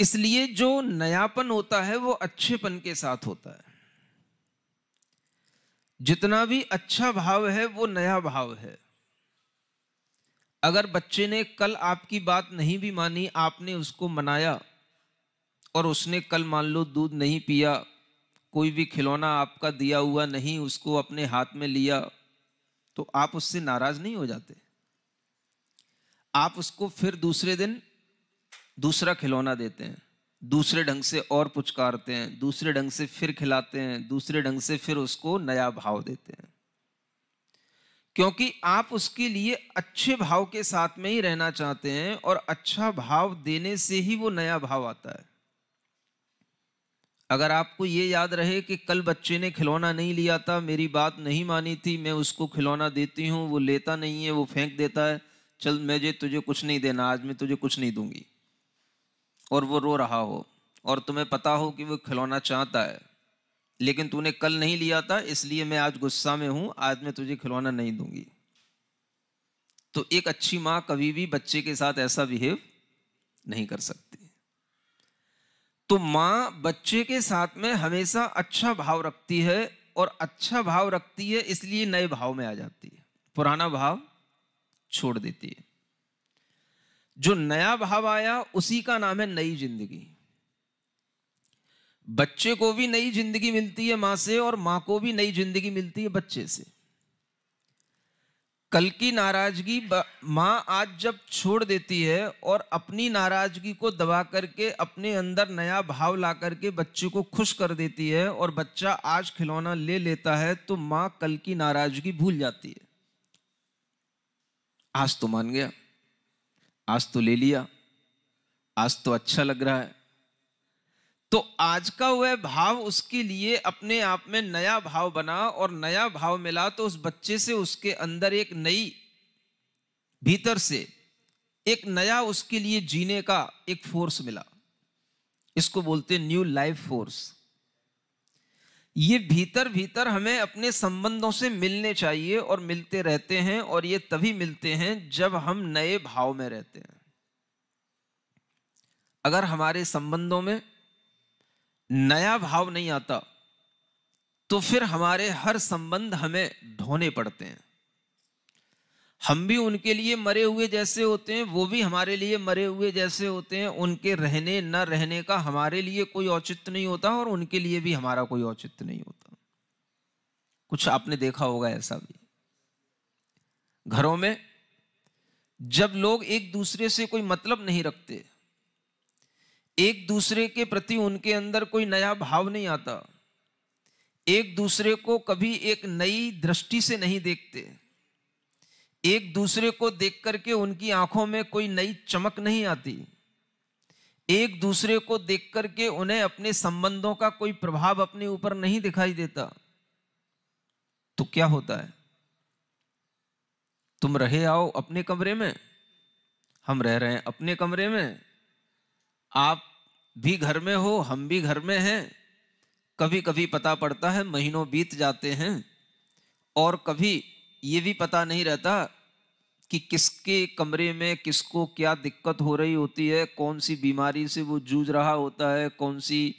इसलिए जो नयापन होता है वो अच्छेपन के साथ होता है। जितना भी अच्छा भाव है वो नया भाव है। अगर बच्चे ने कल आपकी बात नहीं भी मानी, आपने उसको मनाया और उसने कल मान लो दूध नहीं पिया, कोई भी खिलौना आपका दिया हुआ नहीं उसको अपने हाथ में लिया, तो आप उससे नाराज नहीं हो जाते? आप उसको फिर दूसरे दिन दूसरा खिलौना देते हैं, दूसरे ढंग से और पुचकारते हैं, दूसरे ढंग से फिर खिलाते हैं, दूसरे ढंग से फिर उसको नया भाव देते हैं, क्योंकि आप उसके लिए अच्छे भाव के साथ में ही रहना चाहते हैं और अच्छा भाव देने से ही वो नया भाव आता है। अगर आपको ये याद रहे कि कल बच्चे ने खिलौना नहीं लिया था, मेरी बात नहीं मानी थी, मैं उसको खिलौना देती हूँ, वो लेता नहीं है, वो फेंक देता है, चल मुझे तुझे कुछ नहीं देना, आज मैं तुझे कुछ नहीं दूंगी, और वो रो रहा हो और तुम्हें पता हो कि वो खिलौना चाहता है लेकिन तूने कल नहीं लिया था इसलिए मैं आज गुस्सा में हूं, आज मैं तुझे खिलौना नहीं दूंगी, तो एक अच्छी मां कभी भी बच्चे के साथ ऐसा बिहेव नहीं कर सकती। तो मां बच्चे के साथ में हमेशा अच्छा भाव रखती है, और अच्छा भाव रखती है इसलिए नए भाव में आ जाती है, पुराना भाव छोड़ देती है। जो नया भाव आया उसी का नाम है नई जिंदगी। बच्चे को भी नई जिंदगी मिलती है मां से, और मां को भी नई जिंदगी मिलती है बच्चे से। कल की नाराजगी मां आज जब छोड़ देती है और अपनी नाराजगी को दबा करके अपने अंदर नया भाव ला करके बच्चे को खुश कर देती है, और बच्चा आज खिलौना ले लेता है, तो मां कल की नाराजगी भूल जाती है। आज तो मान गया, आज तो ले लिया, आज तो अच्छा लग रहा है, तो आज का वह भाव उसके लिए अपने आप में नया भाव बना, और नया भाव मिला तो उस बच्चे से उसके अंदर एक नई, भीतर से एक नया उसके लिए जीने का एक फोर्स मिला। इसको बोलते हैं न्यू लाइफ फोर्स। ये भीतर भीतर हमें अपने संबंधों से मिलने चाहिए, और मिलते रहते हैं, और ये तभी मिलते हैं जब हम नए भाव में रहते हैं। अगर हमारे संबंधों में नया भाव नहीं आता तो फिर हमारे हर संबंध हमें ढोने पड़ते हैं। हम भी उनके लिए मरे हुए जैसे होते हैं, वो भी हमारे लिए मरे हुए जैसे होते हैं। उनके रहने न रहने का हमारे लिए कोई औचित्य नहीं होता, और उनके लिए भी हमारा कोई औचित्य नहीं होता। कुछ आपने देखा होगा ऐसा भी, घरों में जब लोग एक दूसरे से कोई मतलब नहीं रखते, एक दूसरे के प्रति उनके अंदर कोई नया भाव नहीं आता, एक दूसरे को कभी एक नई दृष्टि से नहीं देखते, एक दूसरे को देख करके उनकी आंखों में कोई नई चमक नहीं आती, एक दूसरे को देख करके उन्हें अपने संबंधों का कोई प्रभाव अपने ऊपर नहीं दिखाई देता, तो क्या होता है? तुम रहे आओ अपने कमरे में, हम रह रहे हैं अपने कमरे में, आप भी घर में हो, हम भी घर में हैं। कभी कभी पता पड़ता है महीनों बीत जाते हैं, और कभी ये भी पता नहीं रहता कि किसके कमरे में किसको क्या दिक्कत हो रही होती है, कौन सी बीमारी से वो जूझ रहा होता है, कौन सी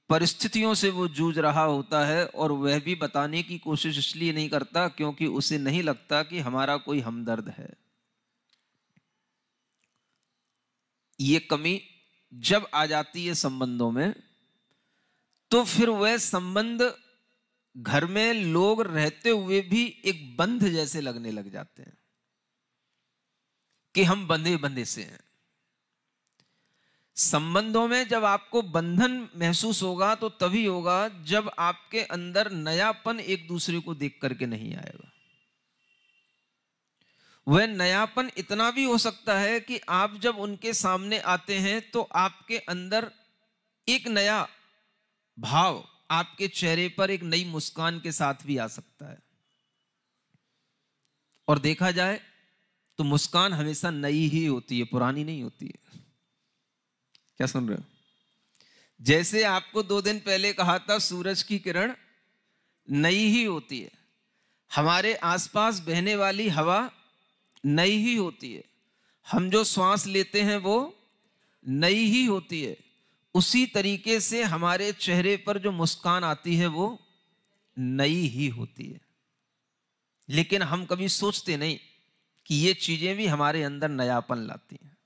परिस्थितियों से वो जूझ रहा होता है, और वह भी बताने की कोशिश इसलिए नहीं करता क्योंकि उसे नहीं लगता कि हमारा कोई हमदर्द है। ये कमी जब आ जाती है संबंधों में, तो फिर वह संबंध घर में लोग रहते हुए भी एक बंध जैसे लगने लग जाते हैं कि हम बंधे बंधे से हैं। संबंधों में जब आपको बंधन महसूस होगा तो तभी होगा जब आपके अंदर नयापन एक दूसरे को देख करके नहीं आएगा। वह नयापन इतना भी हो सकता है कि आप जब उनके सामने आते हैं तो आपके अंदर एक नया भाव, आपके चेहरे पर एक नई मुस्कान के साथ भी आ सकता है। और देखा जाए तो मुस्कान हमेशा नई ही होती है, पुरानी नहीं होती है। क्या सुन रहे हो? जैसे आपको 2 दिन पहले कहा था सूरज की किरण नई ही होती है, हमारे आसपास बहने वाली हवा नई ही होती है, हम जो श्वास लेते हैं वो नई ही होती है, उसी तरीके से हमारे चेहरे पर जो मुस्कान आती है वो नई ही होती है। लेकिन हम कभी सोचते नहीं कि ये चीजें भी हमारे अंदर नयापन लाती हैं।